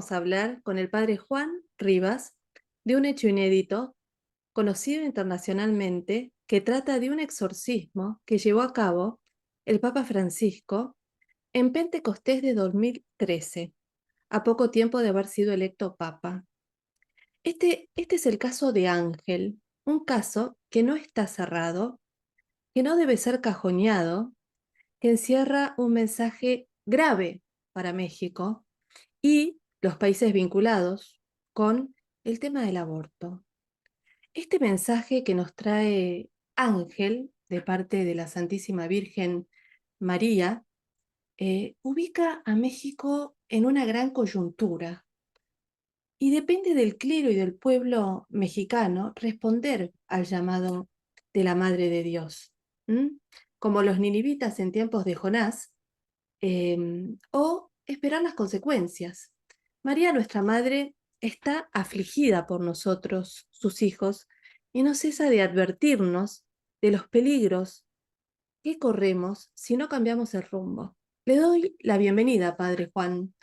vamos a hablar con el padre Juan Rivas de un hecho inédito, conocido internacionalmente, que trata de un exorcismo que llevó a cabo el Papa Francisco en Pentecostés de 2013, a poco tiempo de haber sido electo Papa. Este es el caso de Ángel, un caso que no está cerrado, que no debe ser cajoneado, que encierra un mensaje grave para México y los países vinculados con el tema del aborto. Este mensaje que nos trae Ángel de parte de la Santísima Virgen María ubica a México en una gran coyuntura y depende del clero y del pueblo mexicano responder al llamado de la Madre de Dios. ¿Mm? Como los ninivitas en tiempos de Jonás, o esperar las consecuencias. María, nuestra Madre, está afligida por nosotros, sus hijos, y no cesa de advertirnos de los peligros que corremos si no cambiamos el rumbo. Le doy la bienvenida, Padre Juan.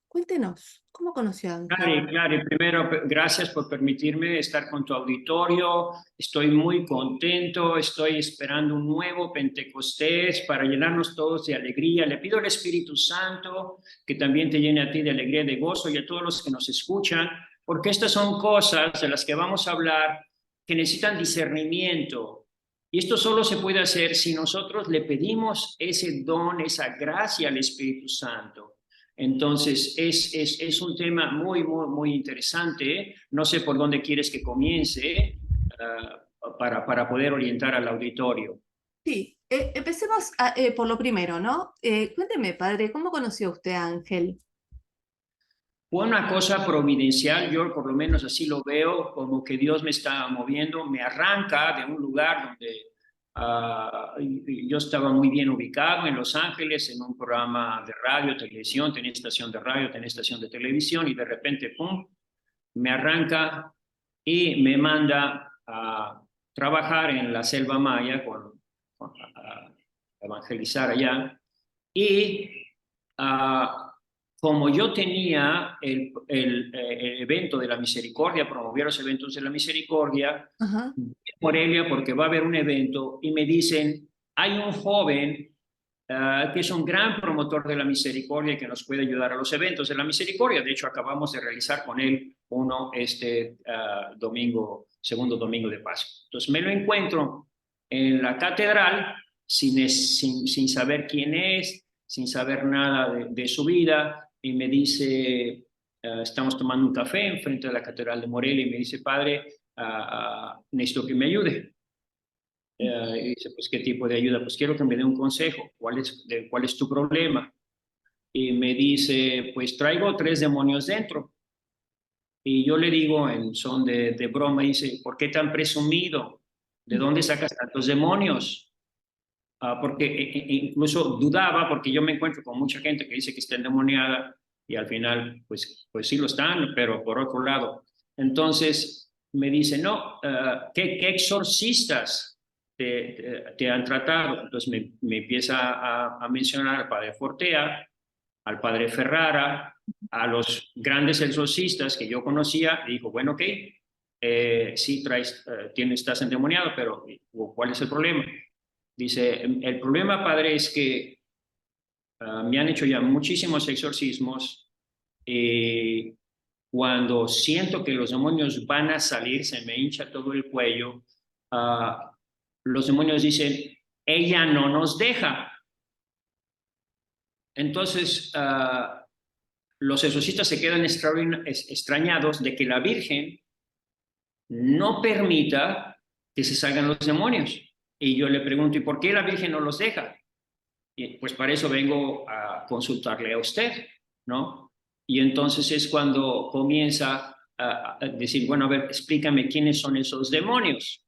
Cuéntenos, ¿cómo conoció a Ángel? Claro, primero, gracias por permitirme estar con tu auditorio. Estoy muy contento, estoy esperando un nuevo Pentecostés para llenarnos todos de alegría. Le pido al Espíritu Santo que también te llene a ti de alegría, de gozo y a todos los que nos escuchan, porque estas son cosas de las que vamos a hablar que necesitan discernimiento. Y esto solo se puede hacer si nosotros le pedimos ese don, esa gracia al Espíritu Santo. Entonces, es un tema muy interesante, ¿eh? No sé por dónde quieres que comience para poder orientar al auditorio. Sí, empecemos por lo primero, ¿no? Cuénteme, Padre, ¿cómo conoció usted a Ángel? Fue una cosa providencial, yo por lo menos así lo veo, como que Dios me está moviendo, me arranca de un lugar donde yo estaba muy bien ubicado en Los Ángeles, en un programa de radio, televisión, tenía estación de radio, tenía estación de televisión, y de repente, ¡pum!, me arranca y me manda a trabajar en la selva maya a evangelizar allá. Y como yo tenía el evento de la misericordia, promovía los eventos de la misericordia, Ajá. Morelia, porque va a haber un evento, y me dicen, hay un joven que es un gran promotor de la misericordia que nos puede ayudar a los eventos de la misericordia. De hecho, acabamos de realizar con él uno este domingo, segundo domingo de Pascua. Entonces me lo encuentro en la catedral sin saber quién es, sin saber nada de su vida, y me dice, estamos tomando un café enfrente de la catedral de Morelia, y me dice, padre, necesito que me ayude. Y dice, pues, ¿qué tipo de ayuda? Pues quiero que me dé un consejo. ¿Cuál es tu problema? Y me dice, pues traigo 3 demonios dentro. Y yo le digo en son de broma, dice, ¿por qué tan presumido? ¿De dónde sacas tantos demonios? Porque incluso dudaba, porque yo me encuentro con mucha gente que dice que está endemoniada y al final, pues sí lo están, pero por otro lado. Entonces me dice, no, ¿qué exorcistas te han tratado? Entonces me empieza a mencionar al padre Fortea, al padre Ferrara, a los grandes exorcistas que yo conocía. Y dijo, bueno, ok, sí estás endemoniado, pero ¿cuál es el problema? Dice, el problema, padre, es que me han hecho ya muchísimos exorcismos, y cuando siento que los demonios van a salir, se me hincha todo el cuello. Los demonios dicen, ella no nos deja. Entonces, los exorcistas se quedan extrañados de que la Virgen no permita que se salgan los demonios. Y yo le pregunto, ¿y por qué la Virgen no los deja? Y pues para eso vengo a consultarle a usted, ¿no? Y entonces es cuando comienza a decir, bueno, a ver, explícame quiénes son esos demonios.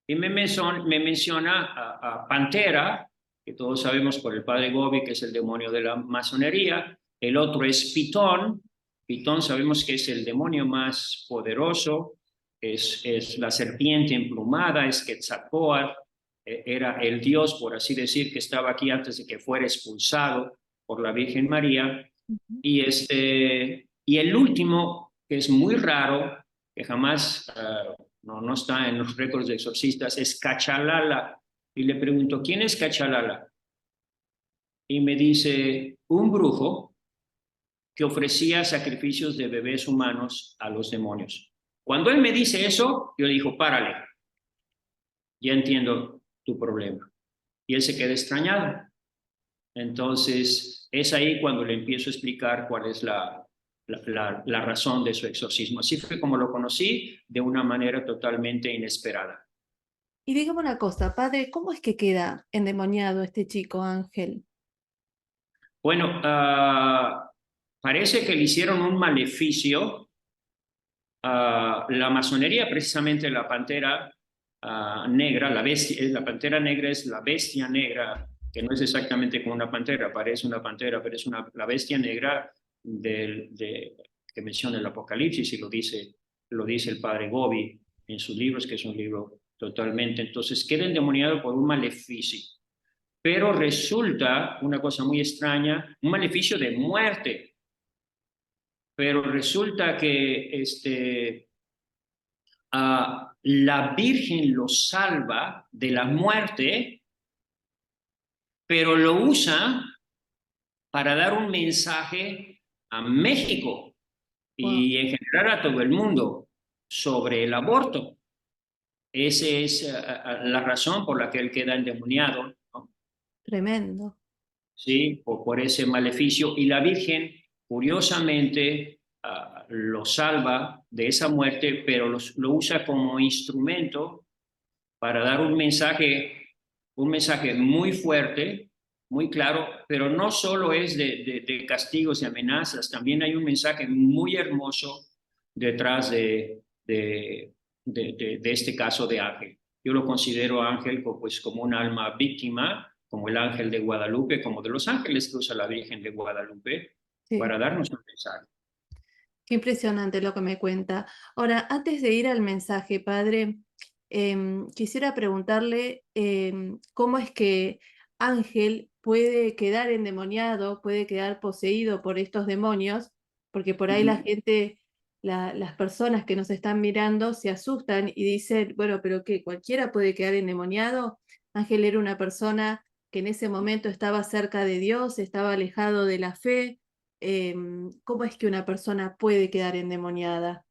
Y me menciona a Pantera, que todos sabemos por el padre Gobi, que es el demonio de la masonería. El otro es Pitón. Pitón sabemos que es el demonio más poderoso, es la serpiente emplumada, es Quetzalcóatl, era el dios, por así decir, que estaba aquí antes de que fuera expulsado por la Virgen María. Ujú. Y el último, que es muy raro, que jamás no está en los récords de exorcistas, es Cachalala. Y le pregunto, ¿quién es Cachalala? Y me dice, un brujo que ofrecía sacrificios de bebés humanos a los demonios. Cuando él me dice eso, yo le digo, párale, ya entiendo tu problema. Y él se queda extrañado. Entonces, es ahí cuando le empiezo a explicar cuál es la razón de su exorcismo. Así fue como lo conocí de una manera totalmente inesperada. Y dígame una cosa, padre, ¿cómo es que queda endemoniado este chico Ángel? Bueno, parece que le hicieron un maleficio. La masonería, precisamente la pantera negra, la pantera negra es la bestia negra, que no es exactamente como una pantera, parece una pantera, pero es la bestia negra que menciona el Apocalipsis y lo dice el padre Gobi en sus libros, que es un libro totalmente. Entonces queda endemoniado por un maleficio. Pero resulta una cosa muy extraña, un maleficio de muerte. Pero resulta que la Virgen lo salva de la muerte, pero lo usa para dar un mensaje a México Wow, y en general a todo el mundo sobre el aborto. Esa es la razón por la que él queda endemoniado, ¿no? tremendo. ¿Sí? Por ese maleficio. Y la Virgen, curiosamente, lo salva de esa muerte, pero lo usa como instrumento para dar un mensaje muy fuerte, muy claro, pero no solo es de castigos y amenazas, también hay un mensaje muy hermoso detrás de este caso de Ángel. Yo lo considero Ángel pues, como un alma víctima, como el ángel de Guadalupe, como de los ángeles que usa la Virgen de Guadalupe, Sí, para darnos un mensaje. qué impresionante lo que me cuenta. Ahora, antes de ir al mensaje, padre, quisiera preguntarle cómo es que Ángel puede quedar endemoniado, puede quedar poseído por estos demonios, porque por ahí la Ujú. gente, las personas que nos están mirando se asustan y dicen, bueno, pero ¿qué? ¿Cualquiera puede quedar endemoniado? Ángel era una persona que en ese momento estaba cerca de Dios, estaba alejado de la fe. ¿Cómo es que una persona puede quedar endemoniada?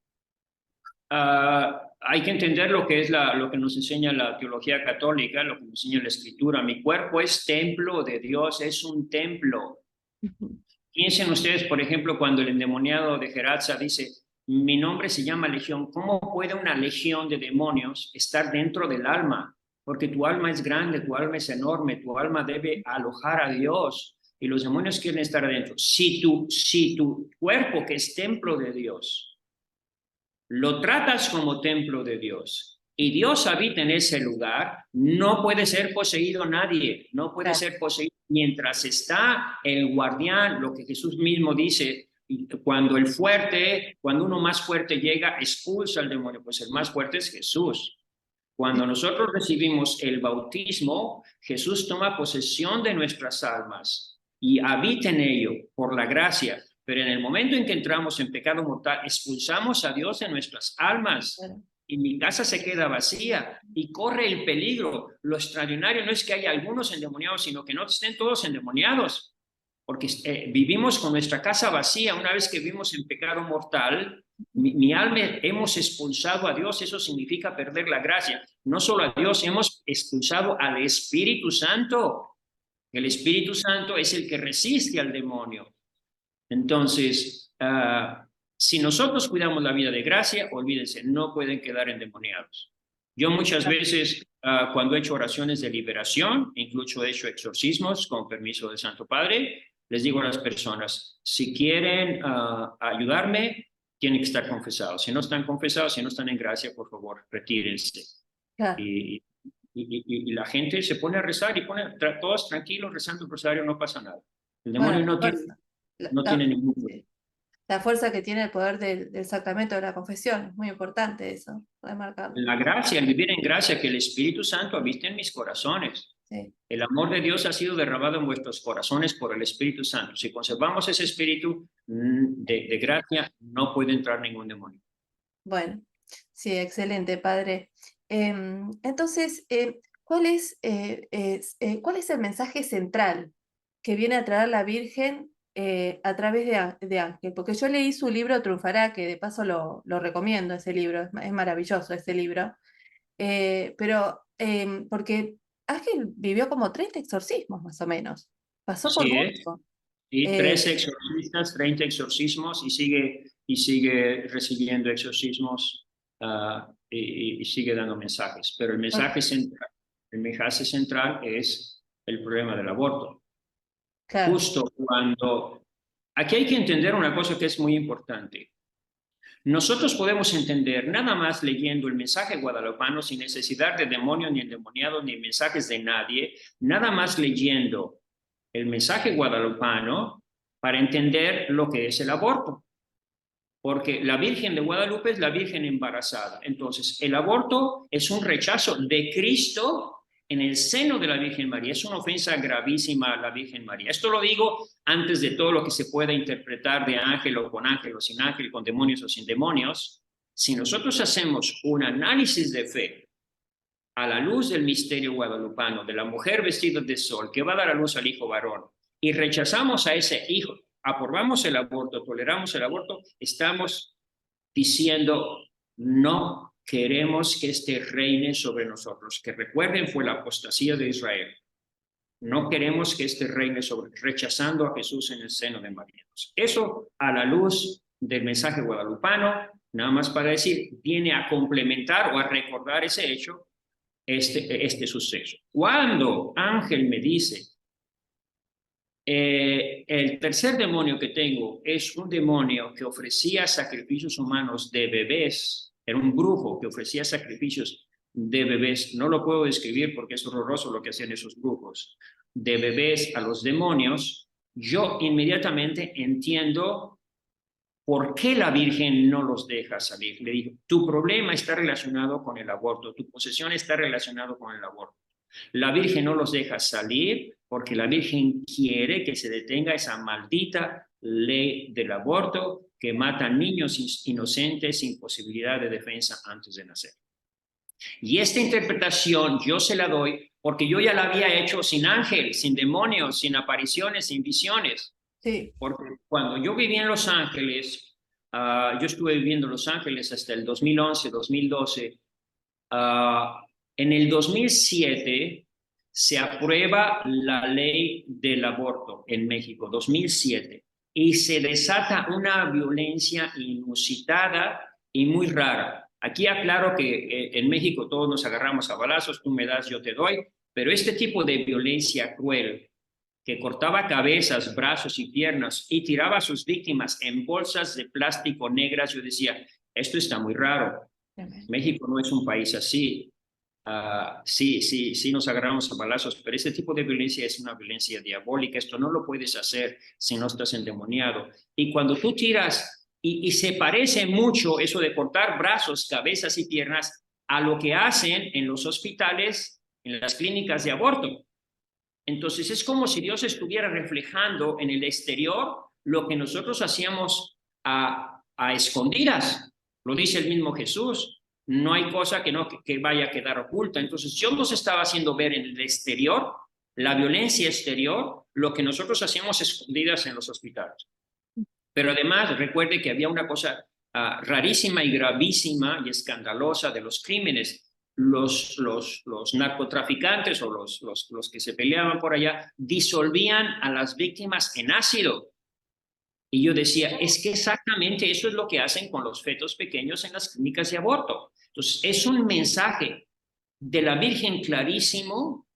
Hay que entender lo que es lo que nos enseña la teología católica, lo que nos enseña la escritura. Mi cuerpo es templo de Dios, es un templo. Ujú. Piensen ustedes, por ejemplo, cuando el endemoniado de Geratza dice, mi nombre se llama legión, ¿cómo puede una legión de demonios estar dentro del alma? Porque tu alma es grande, tu alma es enorme, tu alma debe alojar a Dios y los demonios quieren estar adentro. Si tu cuerpo, que es templo de Dios, lo tratas como templo de Dios y Dios habita en ese lugar, no puede ser poseído nadie, no puede Claro. ser poseído mientras está el guardián, lo que Jesús mismo dice, cuando uno más fuerte llega, expulsa al demonio, pues el más fuerte es Jesús. Cuando nosotros recibimos el bautismo, Jesús toma posesión de nuestras almas y habita en ello por la gracia. Pero en el momento en que entramos en pecado mortal, expulsamos a Dios de nuestras almas Claro. y mi casa se queda vacía y corre el peligro. Lo extraordinario no es que haya algunos endemoniados, sino que no estén todos endemoniados, porque vivimos con nuestra casa vacía. Una vez que vivimos en pecado mortal, mi alma hemos expulsado a Dios, eso significa perder la gracia. No solo a Dios, hemos expulsado al Espíritu Santo. El Espíritu Santo es el que resiste al demonio. Entonces, si nosotros cuidamos la vida de gracia, olvídense, no pueden quedar endemoniados. Yo muchas veces, cuando he hecho oraciones de liberación, incluso he hecho exorcismos con permiso del Santo Padre, les digo a las personas, si quieren ayudarme, tienen que estar confesados. Si no están confesados, si no están en gracia, por favor, retírense. Claro. Y, y la gente se pone a rezar y todos tranquilos rezando el rosario, no pasa nada. El Bueno, demonio la fuerza. La, no tiene la- ningún poder. sí. La fuerza que tiene el poder del sacramento de la confesión. Es muy importante eso, remarcarlo. La gracia, el vivir en gracia, que el Espíritu Santo habite en mis corazones. sí. El amor de Dios ha sido derramado en vuestros corazones por el Espíritu Santo. Si conservamos ese espíritu de gracia, no puede entrar ningún demonio. Bueno, sí, excelente, padre. Entonces, ¿cuál es el mensaje central que viene a traer la Virgen a través de Ángel? Porque yo leí su libro Triunfará, que de paso lo recomiendo, ese libro, es maravilloso ese libro. Pero porque Ángel vivió como 30 exorcismos más o menos, pasó por Así es. mucho. Y Eh, 13 exorcistas, 30 exorcismos y sigue recibiendo exorcismos y sigue dando mensajes. Pero el mensaje central es el problema del aborto. claro, Justo cuando... Aquí hay que entender una cosa que es muy importante. Nosotros podemos entender nada más leyendo el mensaje guadalupano sin necesidad de demonio ni endemoniado ni mensajes de nadie, nada más leyendo el mensaje guadalupano para entender lo que es el aborto. Porque la Virgen de Guadalupe es la Virgen embarazada. Entonces, el aborto es un rechazo de Cristo en el seno de la Virgen María. Es una ofensa gravísima a la Virgen María. Esto lo digo antes de todo lo que se pueda interpretar de ángel o sin ángel, con demonios o sin demonios. Si nosotros hacemos un análisis de fe a la luz del misterio guadalupano, de la mujer vestida de sol que va a dar a luz al hijo varón, y rechazamos a ese hijo, aprobamos el aborto, toleramos el aborto, estamos diciendo no queremos que este reine sobre nosotros, que recuerden fue la apostasía de Israel. No queremos que este reine sobre, rechazando a Jesús en el seno de María. Eso a la luz del mensaje guadalupano, nada más para decir, viene a complementar o a recordar ese hecho, este suceso. Cuando Ángel me dice, el tercer demonio que tengo es un demonio que ofrecía sacrificios humanos de bebés, era un brujo que ofrecía sacrificios de bebés, no lo puedo describir porque es horroroso lo que hacían esos brujos, de bebés a los demonios, yo inmediatamente entiendo por qué la Virgen no los deja salir. Le digo, tu problema está relacionado con el aborto, tu posesión está relacionado con el aborto. La Virgen no los deja salir porque la Virgen quiere que se detenga esa maldita ley del aborto que mata niños inocentes sin posibilidad de defensa antes de nacer. Y esta interpretación yo se la doy porque yo ya la había hecho sin ángel, sin demonios, sin apariciones, sin visiones. sí, Porque cuando yo vivía en Los Ángeles, yo estuve viviendo en Los Ángeles hasta el 2011, 2012. En el 2007 se aprueba la ley del aborto en México, 2007, y se desata una violencia inusitada y muy rara. Aquí aclaro que en México todos nos agarramos a balazos, tú me das, yo te doy, pero este tipo de violencia cruel que cortaba cabezas, brazos y piernas y tiraba a sus víctimas en bolsas de plástico negras, yo decía, esto está muy raro. México no es un país así. Sí, nos agarramos a balazos, pero ese tipo de violencia es una violencia diabólica. Esto no lo puedes hacer si no estás endemoniado. Y cuando tú tiras, y se parece mucho eso de cortar brazos, cabezas y piernas a lo que hacen en los hospitales, en las clínicas de aborto. Entonces es como si Dios estuviera reflejando en el exterior lo que nosotros hacíamos a escondidas. Lo dice el mismo Jesús. No hay cosa que vaya a quedar oculta. Entonces Dios nos estaba haciendo ver en el exterior, la violencia exterior, lo que nosotros hacíamos escondidas en los hospitales. Pero además recuerde que había una cosa rarísima y gravísima y escandalosa de los crímenes. Los narcotraficantes o los que se peleaban por allá disolvían a las víctimas en ácido. Y yo decía, es que exactamente eso es lo que hacen con los fetos pequeños en las clínicas de aborto. Entonces, es un mensaje de la Virgen clarísimo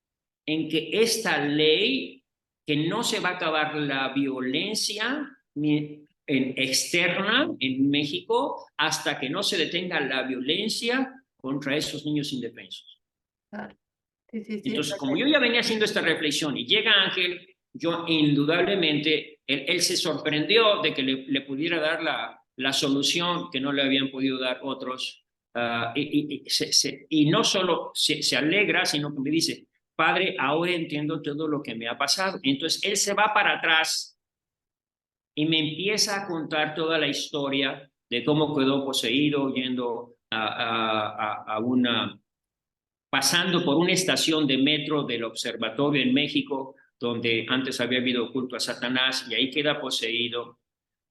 en que esta ley, que no se va a acabar la violencia externa en México hasta que no se detenga la violencia contra esos niños indefensos. claro. Sí, sí, sí, Entonces, como yo ya venía haciendo esta reflexión y llega Ángel, yo indudablemente, él se sorprendió de que le pudiera dar la solución que no le habían podido dar otros. Y no solo se alegra, sino que me dice, padre, ahora entiendo todo lo que me ha pasado. Entonces él se va para atrás y me empieza a contar toda la historia de cómo quedó poseído yendo a una, pasando por una estación de metro del observatorio en México, donde antes había habido culto a Satanás, y ahí queda poseído.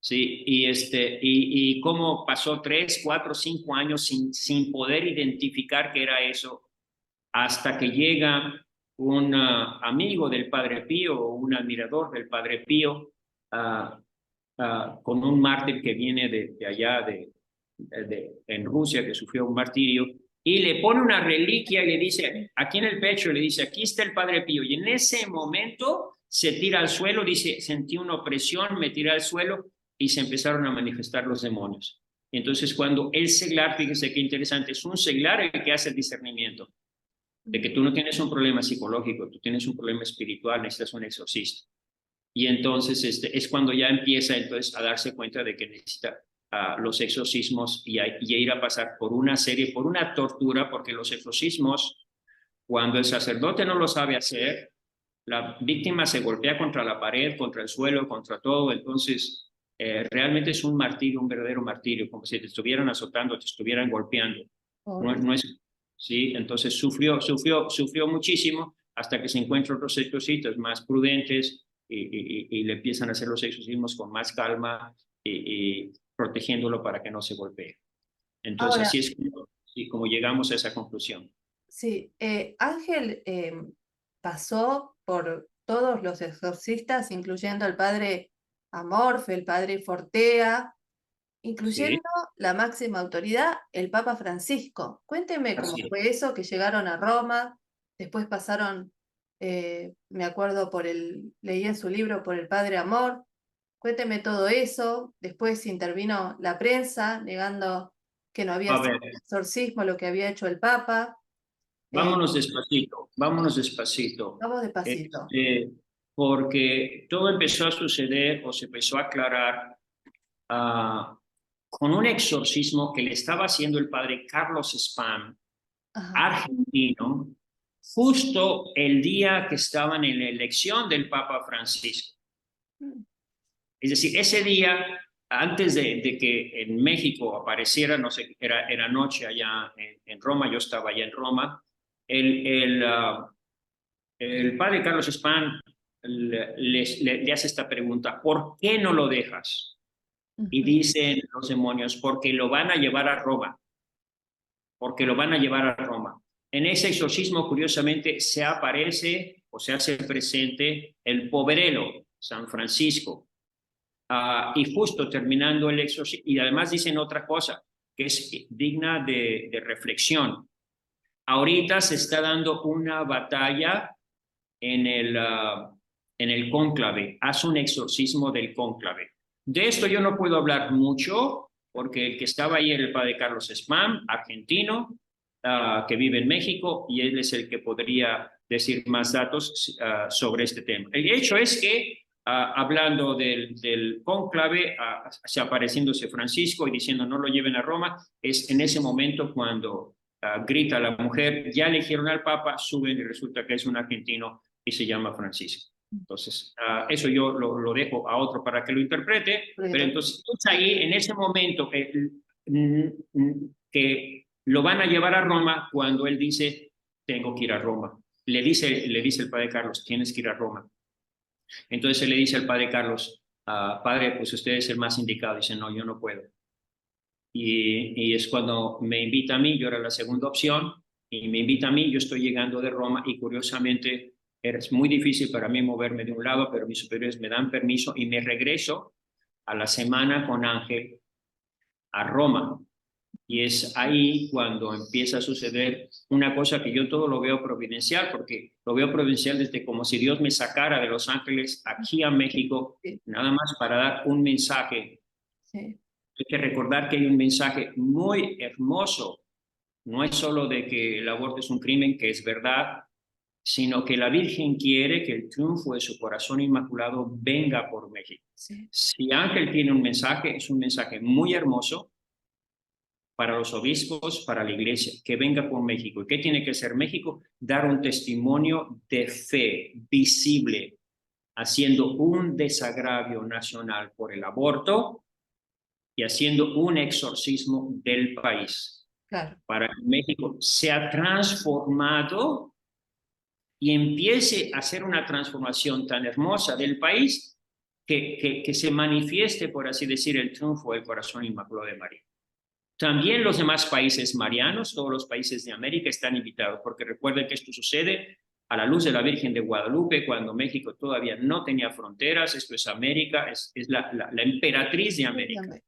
Sí, y cómo pasó 3, 4, 5 años sin poder identificar qué era eso, hasta que llega un amigo del Padre Pío o un admirador del Padre Pío, uh, con un mártir que viene de allá, en Rusia, que sufrió un martirio, y le pone una reliquia y le dice, aquí en el pecho, le dice, aquí está el Padre Pío. Y en ese momento se tira al suelo, dice, sentí una opresión, me tiré al suelo y se empezaron a manifestar los demonios. Entonces, cuando el seglar, fíjese qué interesante, es un seglar el que hace el discernimiento de que tú no tienes un problema psicológico, tú tienes un problema espiritual, necesitas un exorcista. Y entonces es cuando ya empieza entonces a darse cuenta de que necesita los exorcismos y a ir a pasar por una serie, por una tortura, porque los exorcismos, cuando el sacerdote no lo sabe hacer, la víctima se golpea contra la pared, contra el suelo, contra todo, entonces realmente es un martirio, un verdadero martirio, como si te estuvieran azotando, te estuvieran golpeando. No, Pobre. no es, sí, entonces sufrió muchísimo hasta que se encuentran otros exorcistas más prudentes y le empiezan a hacer los exorcismos con más calma y protegiéndolo para que no se golpee. Entonces Ahora, así es como llegamos a esa conclusión. sí, Ángel pasó por todos los exorcistas, incluyendo el padre Amorfe, el padre Fortea, incluyendo Sí, la máxima autoridad, el Papa Francisco. Cuénteme cómo así es. fue eso, que llegaron a Roma, después pasaron, me acuerdo leí en su libro por el padre Amor. Cuénteme todo eso, después intervino la prensa negando que no había A sido ver, un exorcismo lo que había hecho el Papa. Eh, vámonos despacito, vámonos despacito. Vamos despacito. Este, porque todo empezó a suceder o se empezó a aclarar con un exorcismo que le estaba haciendo el padre Carlos Spam, Ajá. argentino, justo el día que estaban en la elección del Papa Francisco. Mm. Es decir, ese día, antes de que en México apareciera, no sé, era noche allá en Roma, yo estaba allá en Roma, el, el, uh, el padre Carlos Spam le hace esta pregunta, ¿por qué no lo dejas? Y Ujú. dicen los demonios, porque lo van a llevar a Roma, porque lo van a llevar a Roma. En ese exorcismo, curiosamente, se aparece o se hace presente el poverelo, San Francisco. Y justo terminando el exorcismo, y además dicen otra cosa que es digna de reflexión. Ahorita se está dando una batalla en el cónclave, haz un exorcismo del cónclave. De esto yo no puedo hablar mucho, porque el que estaba ahí era el padre Carlos Spam, argentino, que vive en México, y él es el que podría decir más datos sobre este tema. El hecho es que, hablando del cónclave, apareciéndose Francisco y diciendo no lo lleven a Roma, es en ese momento cuando grita la mujer, ya eligieron al Papa, suben y resulta que es un argentino y se llama Francisco. Entonces, eso yo lo dejo a otro para que lo interprete, pero entonces ahí, en ese momento que lo van a llevar a Roma, cuando él dice, tengo que ir a Roma. Le dice el padre Carlos, tienes que ir a Roma. Entonces él le dice al padre Carlos, padre, pues usted es el más indicado. Dice, no, yo no puedo. Y es cuando me invita a mí, yo era la segunda opción, y me invita a mí, yo estoy llegando de Roma y curiosamente es muy difícil para mí moverme de un lado, pero mis superiores me dan permiso y me regreso a la semana con Ángel a Roma. Y es ahí cuando empieza a suceder una cosa que yo todo lo veo providencial, porque lo veo providencial desde como si Dios me sacara de Los Ángeles aquí a México, Sí, nada más para dar un mensaje. sí, Hay que recordar que hay un mensaje muy hermoso. No es solo de que el aborto es un crimen, que es verdad, sino que la Virgen quiere que el triunfo de su corazón inmaculado venga por México. sí. Si Ángel tiene un mensaje, es un mensaje muy hermoso, para los obispos, para la iglesia, que venga por México. ¿Y qué tiene que hacer México? Dar un testimonio de fe visible, haciendo un desagravio nacional por el aborto y haciendo un exorcismo del país, Claro. para que México sea transformado y empiece a hacer una transformación tan hermosa del país que se manifieste, por así decir, el triunfo del corazón inmaculado de María. También los demás países marianos, todos los países de América están invitados, porque recuerden que esto sucede a la luz de la Virgen de Guadalupe, cuando México todavía no tenía fronteras. Esto es América, es la emperatriz de América.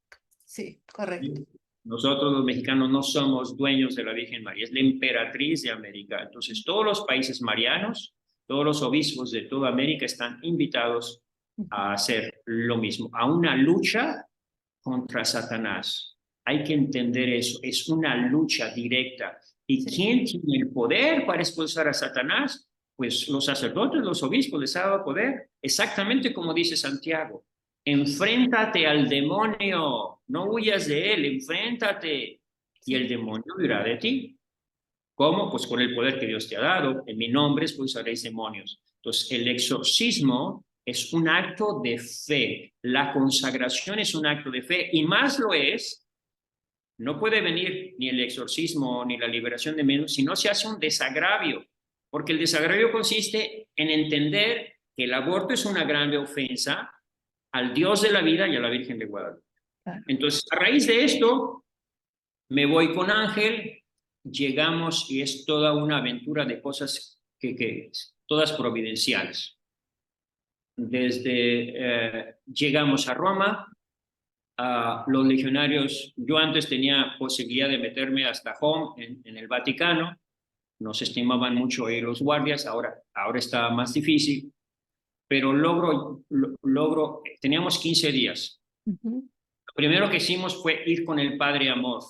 Sí, correcto. Nosotros los mexicanos no somos dueños de la Virgen María, es la emperatriz de América. Entonces todos los países marianos, todos los obispos de toda América están invitados a hacer lo mismo, a una lucha contra Satanás. Hay que entender eso, es una lucha directa. ¿Y Sí. quién tiene el poder para expulsar a Satanás? Pues los sacerdotes, los obispos les ha dado poder, exactamente como dice Santiago. Enfréntate al demonio, no huyas de él, enfréntate y el demonio huirá de ti. ¿Cómo? Pues con el poder que Dios te ha dado, en mi nombre expulsaréis demonios. Entonces, el exorcismo es un acto de fe, la consagración es un acto de fe y más lo es, no puede venir ni el exorcismo ni la liberación de demonios si no se hace un desagravio, porque el desagravio consiste en entender que el aborto es una grave ofensa al Dios de la vida y a la Virgen de Guadalupe. Claro. Entonces, a raíz de esto, me voy con Ángel, llegamos y es toda una aventura de cosas que todas providenciales. Desde llegamos a Roma, los legionarios, yo antes tenía posibilidad de meterme hasta Home en el Vaticano, nos estimaban mucho ahí los guardias, ahora está más difícil, pero teníamos 15 días. Lo primero que hicimos fue ir con el Padre Amor.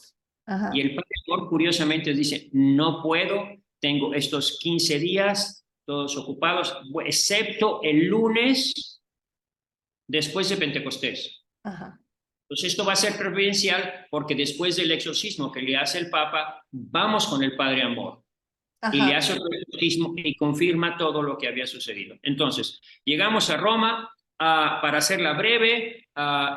Ajá. Y el Padre Amor curiosamente dice, no puedo, tengo estos 15 días todos ocupados, excepto el lunes después de Pentecostés. Ajá. Entonces esto va a ser providencial porque después del exorcismo que le hace el Papa, vamos con el Padre Amor. Ajá. Y le hace otro exorcismo y confirma todo lo que había sucedido. Entonces, llegamos a Roma, para hacerla breve,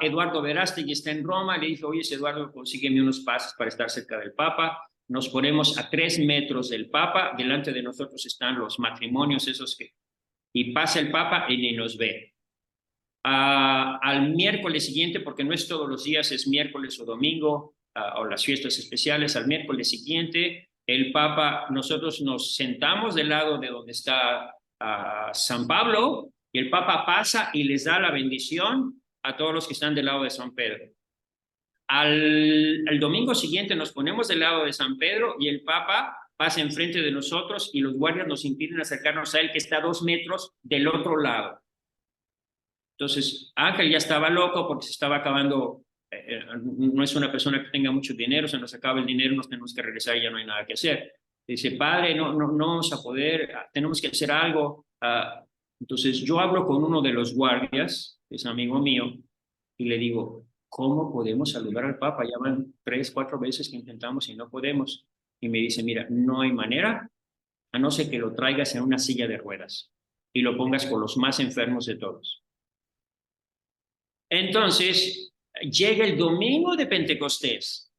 Eduardo Verástegui está en Roma, le dije, oye, Eduardo, consígueme unos pases para estar cerca del Papa. Nos ponemos a 3 metros del Papa, delante de nosotros están los matrimonios esos y pasa el Papa y ni nos ve. Al miércoles siguiente, porque no es todos los días, es miércoles o domingo, o las fiestas especiales, al miércoles siguiente, el Papa, nosotros nos sentamos del lado de donde está San Pablo, y el Papa pasa y les da la bendición a todos los que están del lado de San Pedro. Al domingo siguiente nos ponemos del lado de San Pedro y el Papa pasa enfrente de nosotros y los guardias nos impiden acercarnos a él, que está a 2 metros del otro lado. Entonces, Ángel ya estaba loco porque se estaba acabando, no es una persona que tenga mucho dinero, se nos acaba el dinero, nos tenemos que regresar y ya no hay nada que hacer. Dice, padre, no vamos a poder, tenemos que hacer algo. Entonces, yo hablo con uno de los guardias, que es amigo mío, y le digo, ¿cómo podemos saludar al Papa? Ya van 3, 4 veces que intentamos y no podemos. Y me dice, mira, no hay manera, a no ser que lo traigas en una silla de ruedas y lo pongas con los más enfermos de todos. Entonces, llega el domingo de Pentecostés.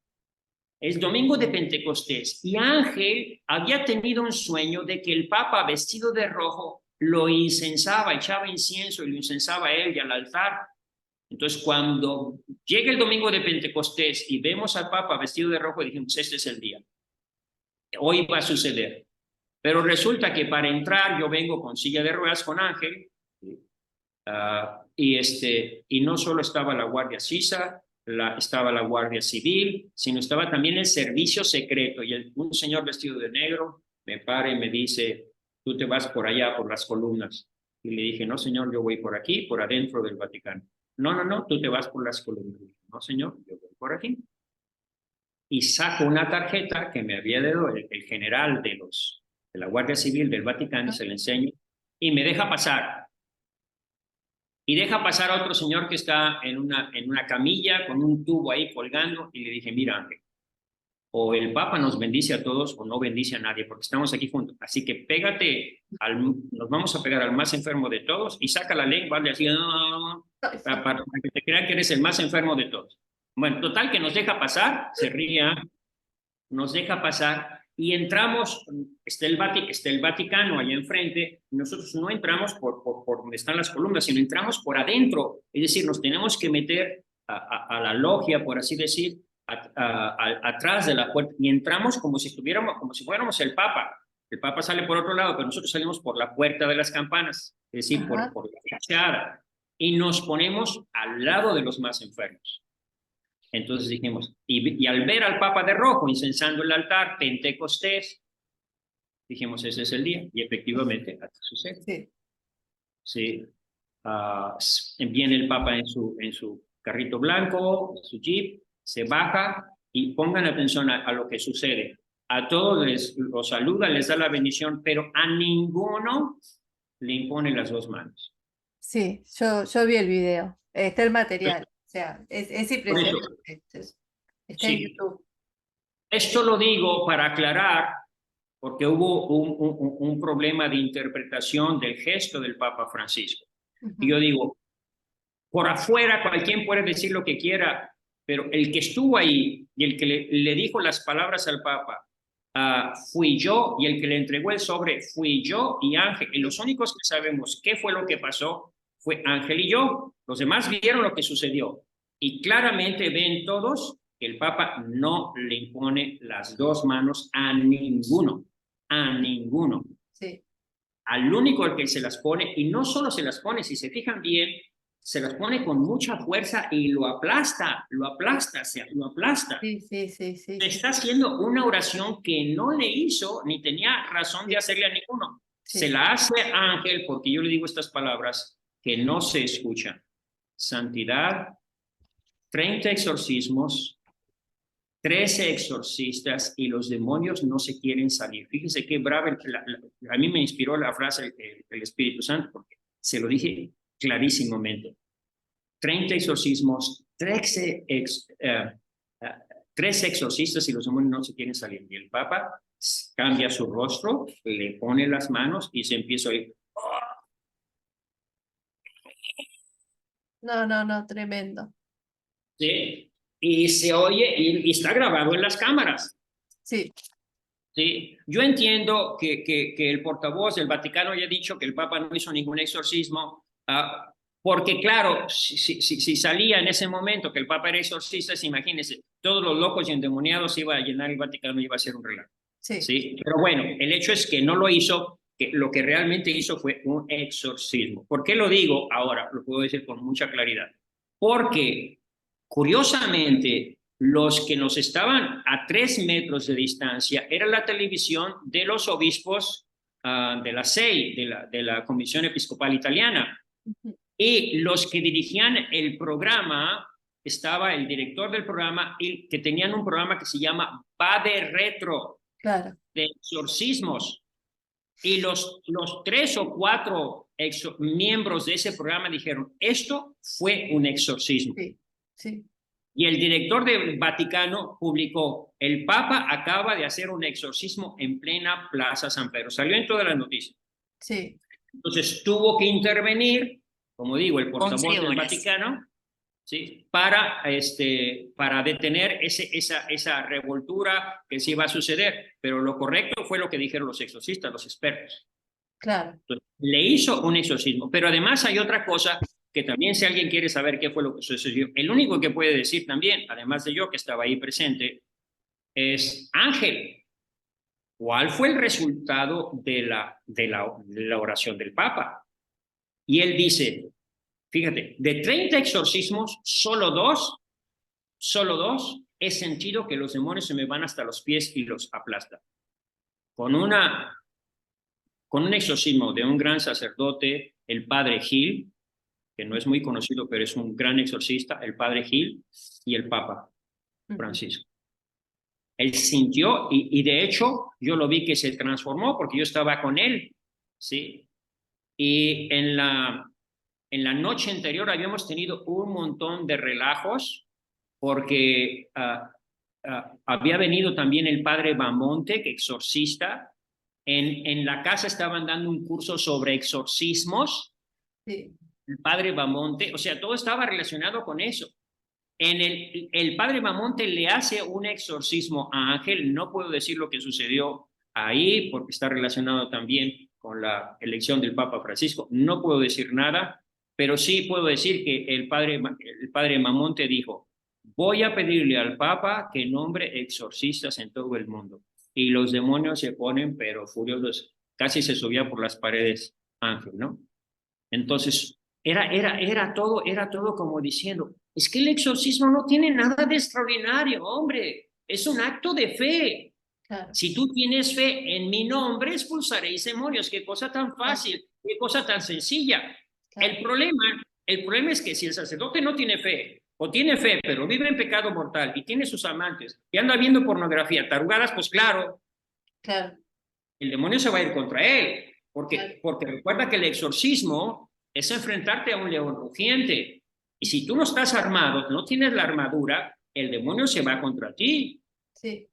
Es domingo de Pentecostés. Y Ángel había tenido un sueño de que el Papa vestido de rojo lo incensaba, echaba incienso y lo incensaba a él y al altar. Entonces, cuando llega el domingo de Pentecostés y vemos al Papa vestido de rojo, dijimos, este es el día. Hoy va a suceder. Pero resulta que para entrar yo vengo con silla de ruedas con Ángel. Y no solo estaba la Guardia Sisa, estaba la Guardia Civil, sino estaba también el servicio secreto. Y un señor vestido de negro me para y me dice, tú te vas por allá, por las columnas. Y le dije, no, señor, yo voy por aquí, por adentro del Vaticano. No, tú te vas por las columnas. Dije, no, señor, yo voy por aquí. Y saco una tarjeta que me había dado el general de la Guardia Civil del Vaticano, se la enseño, y me deja pasar. Y deja pasar a otro señor que está en una camilla con un tubo ahí colgando y le dije, mira Ángel, o el Papa nos bendice a todos o no bendice a nadie, porque estamos aquí juntos. Así que nos vamos a pegar al más enfermo de todos y saca la lengua y así, para que te crean que eres el más enfermo de todos. Bueno, total que nos deja pasar, se ría, nos deja pasar y entramos, está el Vaticano allá enfrente, y nosotros no entramos por donde están las columnas, sino entramos por adentro, es decir, nos tenemos que meter a la logia, por así decir, atrás de la puerta, y entramos como si fuéramos el Papa. El Papa sale por otro lado, pero nosotros salimos por la puerta de las campanas, es decir, por la fachada, y nos ponemos al lado de los más enfermos. Entonces dijimos, y al ver al Papa de rojo incensando el altar, Pentecostés, dijimos, ese es el día, y efectivamente así sucede. Sí. Sí. Viene el Papa en su carrito blanco, en su jeep, se baja, y pongan atención a lo que sucede. A todos los saluda, les da la bendición, pero a ninguno le impone las dos manos. Sí, yo vi el video, está el material, o sea, es impresionante. Está en Sí, YouTube. esto lo digo para aclarar, porque hubo un problema de interpretación del gesto del Papa Francisco. Y yo digo, por afuera cualquiera puede decir lo que quiera, pero el que estuvo ahí y el que le dijo las palabras al Papa, fui yo, y el que le entregó el sobre fui yo y Ángel. Y los únicos que sabemos qué fue lo que pasó fue Ángel y yo. Los demás vieron lo que sucedió. Y claramente ven todos que el Papa no le impone las dos manos a ninguno. A ninguno. Sí. Al único al que se las pone, y no solo se las pone, si se fijan bien, se las pone con mucha fuerza y lo aplasta, lo aplasta. Sí, sí, sí, sí. Está haciendo una oración que no le hizo ni tenía razón de hacerle a ninguno. Sí. Se la hace a Ángel, porque yo le digo estas palabras que no se escuchan. Santidad, 30 exorcismos, 13 exorcistas, y los demonios no se quieren salir. Fíjense qué brava, a mí me inspiró la frase el Espíritu Santo, porque se lo dije clarísimamente. 30 exorcismos, 13 exorcistas, y los demonios no se quieren salir. Y el Papa cambia su rostro, le pone las manos y se empieza a oír. No, tremendo. ¿Sí? Y se oye, y está grabado en las cámaras. Sí. ¿Sí? Yo entiendo que el portavoz del Vaticano haya dicho que el Papa no hizo ningún exorcismo, porque claro, si salía en ese momento que el Papa era exorcista, imagínense, todos los locos y endemoniados iba a llenar el Vaticano y iba a ser un relajo. Sí. ¿Sí? Pero bueno, el hecho es que no lo hizo, que lo que realmente hizo fue un exorcismo. ¿Por qué lo digo ahora? Lo puedo decir con mucha claridad. Porque, curiosamente, los que nos estaban a 3 metros de distancia era la televisión de los obispos de la SEI, de la Comisión Episcopal Italiana. Y los que dirigían el programa, estaba el director del programa, y que tenían un programa que se llama Padre Retro, claro, de exorcismos. Y los 3 o 4 miembros de ese programa dijeron, esto fue un exorcismo. Sí, sí. Y el director del Vaticano publicó, el Papa acaba de hacer un exorcismo en plena Plaza San Pedro. Salió en todas las noticias. Sí. Entonces tuvo que intervenir, como digo, el portavoz del Vaticano, ¿sí? para detener esa revoltura que sí iba a suceder. Pero lo correcto fue lo que dijeron los exorcistas, los expertos. Claro. Entonces, le hizo un exorcismo. Pero además hay otra cosa que también, si alguien quiere saber qué fue lo que sucedió, el único que puede decir también, además de yo que estaba ahí presente, es Ángel. ¿Cuál fue el resultado de la oración del Papa? Y él dice, fíjate, de 30 exorcismos, solo dos, he sentido que los demonios se me van hasta los pies y los aplastan. Con un exorcismo de un gran sacerdote, el padre Gil, que no es muy conocido, pero es un gran exorcista, el padre Gil, y el Papa Francisco. Él sintió, y de hecho yo lo vi que se transformó porque yo estaba con él, ¿sí? Y en la noche anterior habíamos tenido un montón de relajos porque había venido también el padre Bamonte, que exorcista. En la casa estaban dando un curso sobre exorcismos, Sí, el padre Bamonte, o sea, todo estaba relacionado con eso. El padre Bamonte le hace un exorcismo a Ángel, no puedo decir lo que sucedió ahí porque está relacionado también con la elección del Papa Francisco, no puedo decir nada, pero sí puedo decir que el padre Bamonte dijo, voy a pedirle al Papa que nombre exorcistas en todo el mundo. Y los demonios se ponen, pero furiosos, casi se subía por las paredes Ángel, ¿no? Entonces, era todo como diciendo, es que el exorcismo no tiene nada de extraordinario, hombre, es un acto de fe. claro, Si tú tienes fe en mi nombre, expulsaréis demonios. Qué cosa tan claro, fácil, qué cosa tan sencilla. claro, El problema, el problema es que si el sacerdote no tiene fe, o tiene fe, pero vive en pecado mortal y tiene sus amantes y anda viendo pornografía, tarugadas, pues claro, claro, el demonio se va a ir contra él, claro. porque recuerda que el exorcismo es enfrentarte a un león rugiente. Y si tú no estás armado, no tienes la armadura, el demonio se va contra ti. Sí,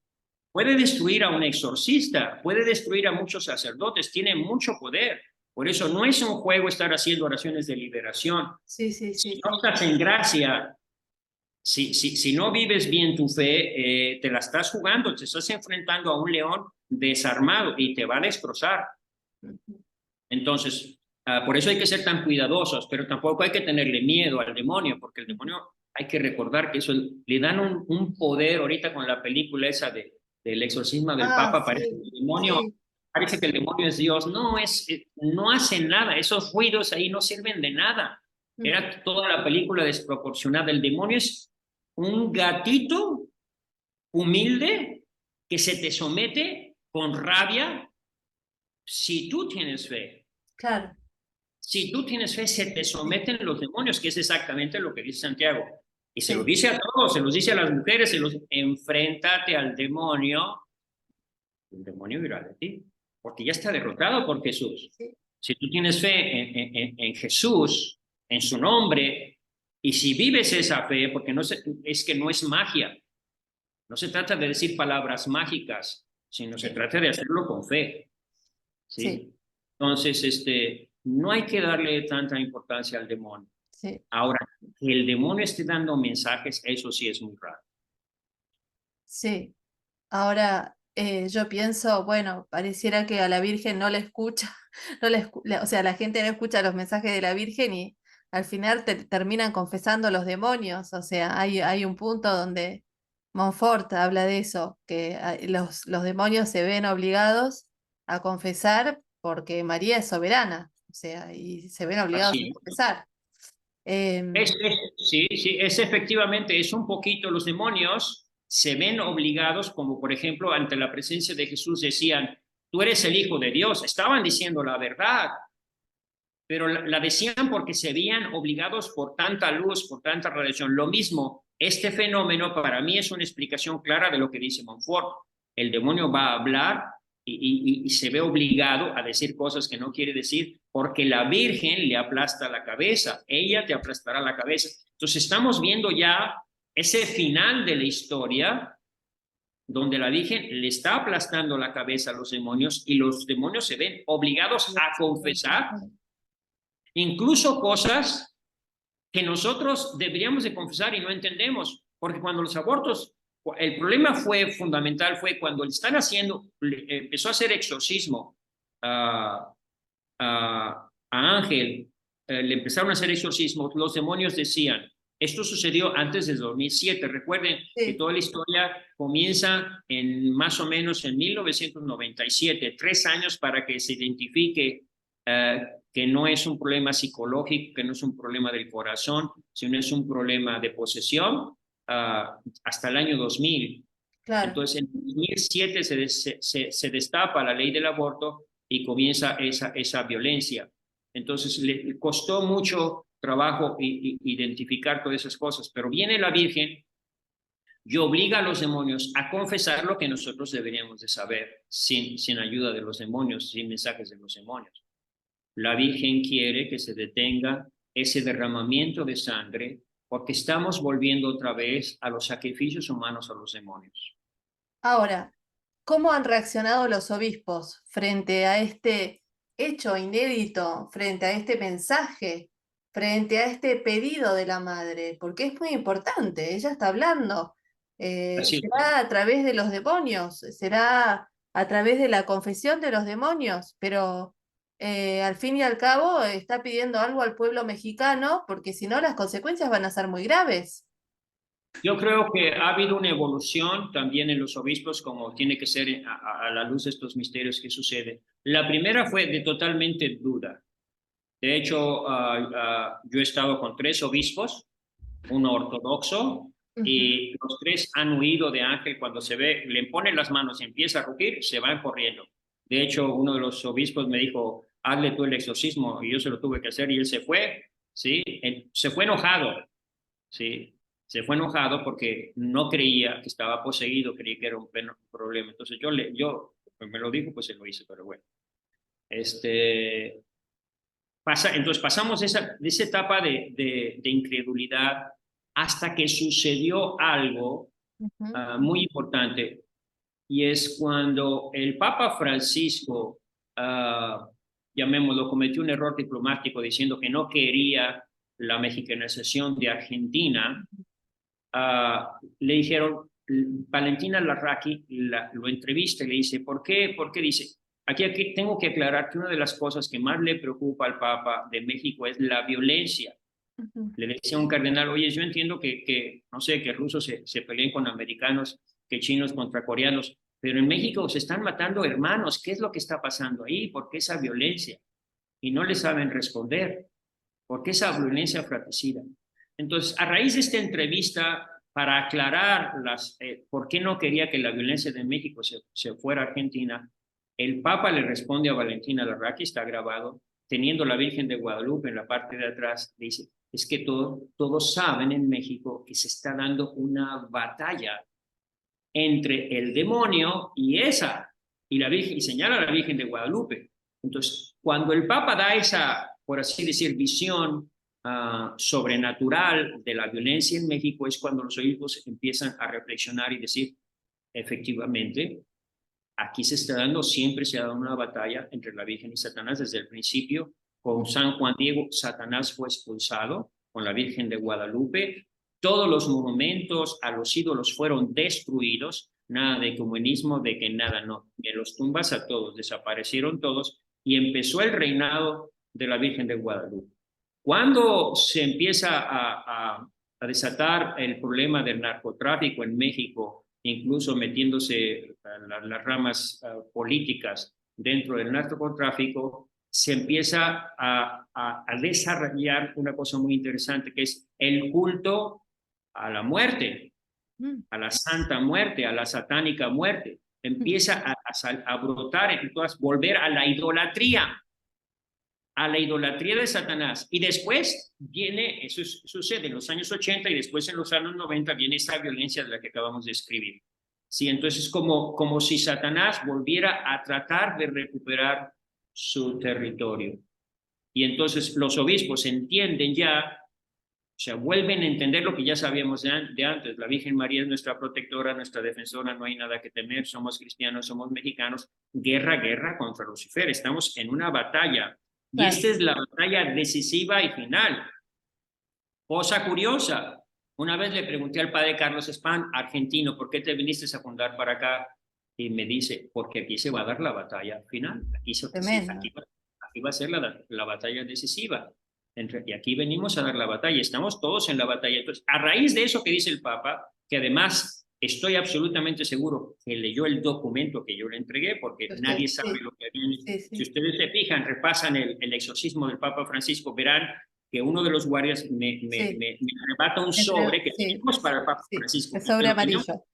Puede destruir a un exorcista, puede destruir a muchos sacerdotes, tiene mucho poder. Por eso no es un juego estar haciendo oraciones de liberación. sí, sí, Si sí, no sí. estás en gracia, si no vives bien tu fe, te la estás jugando, te estás enfrentando a un león desarmado y te va a destrozar. Ujú. Entonces, por eso hay que ser tan cuidadosos, pero tampoco hay que tenerle miedo al demonio, porque el Ujú. demonio hay que recordar que eso le dan un poder ahorita con la película esa del exorcismo del Ah, Papa, sí, sí, parece que el demonio es Dios. No, no hace nada, esos ruidos ahí no sirven de nada. mm, Era toda la película desproporcionada. El demonio es un gatito humilde que se te somete con rabia si tú tienes fe. claro, Si tú tienes fe, se te sí, someten los demonios, que es exactamente lo que dice Santiago. Y se lo sí, dice a todos, se los dice a las mujeres, enfréntate al demonio, el demonio irá de ti, porque ya está derrotado por Jesús. sí, Si tú tienes fe en Jesús, en su nombre, y si vives esa fe, porque es que no es magia, no se trata de decir palabras mágicas, sino se sí, trata de hacerlo con fe. sí, ¿Sí? Entonces, no hay que darle tanta importancia al demonio. sí, Ahora, que el demonio esté dando mensajes, eso sí es muy raro. sí. Ahora yo pienso, bueno, pareciera que a la Virgen no le escucha, o sea, la gente no escucha los mensajes de la Virgen y al final terminan confesando los demonios. O sea, hay un punto donde Montfort habla de eso, que los demonios se ven obligados a confesar porque María es soberana, o sea, y se ven obligados a Así confesar. Em, sí, sí, es efectivamente, es un poquito, los demonios se ven obligados, como por ejemplo ante la presencia de Jesús decían, tú eres el Hijo de Dios, estaban diciendo la verdad, pero la decían porque se veían obligados por tanta luz, por tanta radiación. Lo mismo, este fenómeno para mí es una explicación clara de lo que dice Montfort. El demonio va a hablar y se ve obligado a decir cosas que no quiere decir porque la Virgen le aplasta la cabeza, ella te aplastará la cabeza. Entonces estamos viendo ya ese final de la historia donde la Virgen le está aplastando la cabeza a los demonios y los demonios se ven obligados a confesar incluso cosas que nosotros deberíamos de confesar y no entendemos, porque cuando los abortos, el problema fue fundamental, fue cuando le están haciendo, empezó a hacer exorcismo a Ángel, le empezaron a hacer exorcismos, los demonios decían, esto sucedió antes del 2007, recuerden que sí, toda la historia comienza en más o menos en 1997, 3 años para que se identifique que no es un problema psicológico, que no es un problema del corazón, sino es un problema de posesión, hasta el año 2000. claro, Entonces, en 2007 se destapa la ley del aborto y comienza esa violencia. Entonces, le costó mucho trabajo identificar todas esas cosas, pero viene la Virgen y obliga a los demonios a confesar lo que nosotros deberíamos de saber sin ayuda de los demonios, sin mensajes de los demonios. La Virgen quiere que se detenga ese derramamiento de sangre porque estamos volviendo otra vez a los sacrificios humanos a los demonios. Ahora, ¿cómo han reaccionado los obispos frente a este hecho inédito, frente a este mensaje, frente a este pedido de la madre? Porque es muy importante, ella está hablando. Así es. ¿Será a través de los demonios? ¿Será a través de la confesión de los demonios? Pero al fin y al cabo está pidiendo algo al pueblo mexicano, porque si no las consecuencias van a ser muy graves. Yo creo que ha habido una evolución también en los obispos, como tiene que ser a la luz de estos misterios que suceden. La primera fue de totalmente duda. De hecho, yo he estado con 3 obispos, uno ortodoxo, Ujú. y los 3 han huido de Ángel cuando se ve, le ponen las manos y empieza a rugir, se van corriendo. De hecho, uno de los obispos me dijo, hazle tú el exorcismo, y yo se lo tuve que hacer, y él se fue, ¿sí? Él se fue enojado, ¿sí? Se fue enojado porque no creía que estaba poseído, creía que era un problema. Entonces yo me lo dijo, pues se lo hice, pero bueno. Este, entonces pasamos de esa etapa de incredulidad hasta que sucedió algo Ujú. muy importante, y es cuando el Papa Francisco, llamémoslo, cometió un error diplomático diciendo que no quería la mexicanización de Argentina. Le dijeron, Valentina Larraqui lo entrevista y le dice, ¿por qué? ¿Por qué? Dice, aquí tengo que aclarar que una de las cosas que más le preocupa al Papa de México es la violencia. Ujú. Le decía a un cardenal, oye, yo entiendo no sé, que rusos se peleen con americanos, que chinos contra coreanos, pero en México se están matando hermanos. ¿Qué es lo que está pasando ahí? ¿Por qué esa violencia? Y no le saben responder. ¿Por qué esa violencia fratricida? Entonces, a raíz de esta entrevista, para aclarar por qué no quería que la violencia de México se fuera a Argentina, el Papa le responde a Valentina Larraqui, está grabado, teniendo la Virgen de Guadalupe en la parte de atrás, dice, es que todos saben en México que se está dando una batalla entre el demonio y la Virgen, y señala a la Virgen de Guadalupe. Entonces, cuando el Papa da esa, por así decir, visión sobrenatural de la violencia en México, es cuando los obispos empiezan a reflexionar y decir, efectivamente, aquí se está dando, siempre se ha dado una batalla entre la Virgen y Satanás desde el principio. Con San Juan Diego, Satanás fue expulsado, con la Virgen de Guadalupe. Todos los monumentos a los ídolos fueron destruidos, nada de comunismo, de que nada, no. De los tumbas a todos, desaparecieron todos y empezó el reinado de la Virgen de Guadalupe. Cuando se empieza a desatar el problema del narcotráfico en México, incluso metiéndose las ramas políticas dentro del narcotráfico, se empieza a desarrollar una cosa muy interesante, que es el culto a la muerte, Mm. a la santa muerte, a la satánica muerte. Empieza a brotar, entonces volver a la idolatría de Satanás. Y después viene, eso sucede en los años 80 y después en los años 90 viene esta violencia de la que acabamos de escribir. Sí, entonces como si Satanás volviera a tratar de recuperar su territorio. Y entonces los obispos entienden ya, o sea, vuelven a entender lo que ya sabíamos de antes. La Virgen María es nuestra protectora, nuestra defensora, no hay nada que temer, somos cristianos, somos mexicanos. Guerra, guerra contra Lucifer. Estamos en una batalla. Y Claro. esta es la batalla decisiva y final. Cosa curiosa, una vez le pregunté al padre Carlos Spahn, argentino, ¿por qué te viniste a fundar para acá? Y me dice, porque aquí se va a dar la batalla final. Sí, Tremendo. aquí va a ser la batalla decisiva. Y aquí venimos a dar la batalla. Estamos todos en la batalla. Entonces, a raíz de eso que dice el Papa, que además estoy absolutamente seguro que leyó el documento que yo le entregué, porque nadie sabe Sí, lo que viene. sí, Si sí. ustedes se fijan, repasan el exorcismo del Papa Francisco, verán que uno de los guardias Sí, me arrebata un sobre que sí, tenemos para el Papa sí. Francisco El y que sobre lo tenemos amarillo.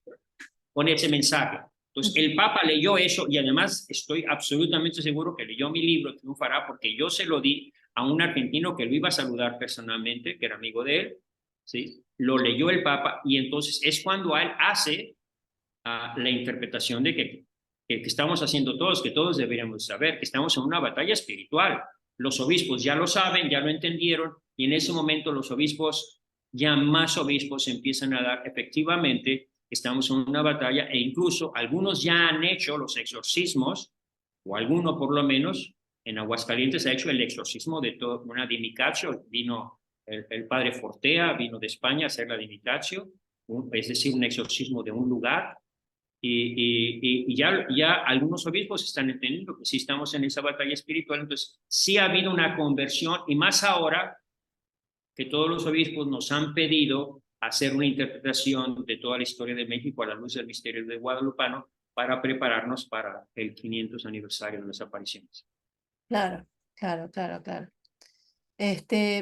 con ese mensaje. Entonces, Ujú. el Papa leyó eso y además estoy absolutamente seguro que leyó mi libro, Triunfará, porque yo se lo di a un argentino que lo iba a saludar personalmente, que era amigo de él, ¿sí? Lo leyó el Papa y entonces es cuando él hace la interpretación de que estamos haciendo todos, que todos deberíamos saber, que estamos en una batalla espiritual. Los obispos ya lo saben, ya lo entendieron, y en ese momento los obispos ya más obispos empiezan a dar efectivamente, estamos en una batalla e incluso algunos ya han hecho los exorcismos, o alguno por lo menos, en Aguascalientes ha hecho el exorcismo de todo, una Dimicatio, vino el padre Fortea, vino de España a hacer la Dimicatio, es decir, un exorcismo de un lugar, y ya algunos obispos están entendiendo que si estamos en esa batalla espiritual, entonces sí ha habido una conversión, y más ahora que todos los obispos nos han pedido hacer una interpretación de toda la historia de México a la luz del misterio de Guadalupano para prepararnos para el 500 aniversario de las apariciones. Claro, claro, claro, claro.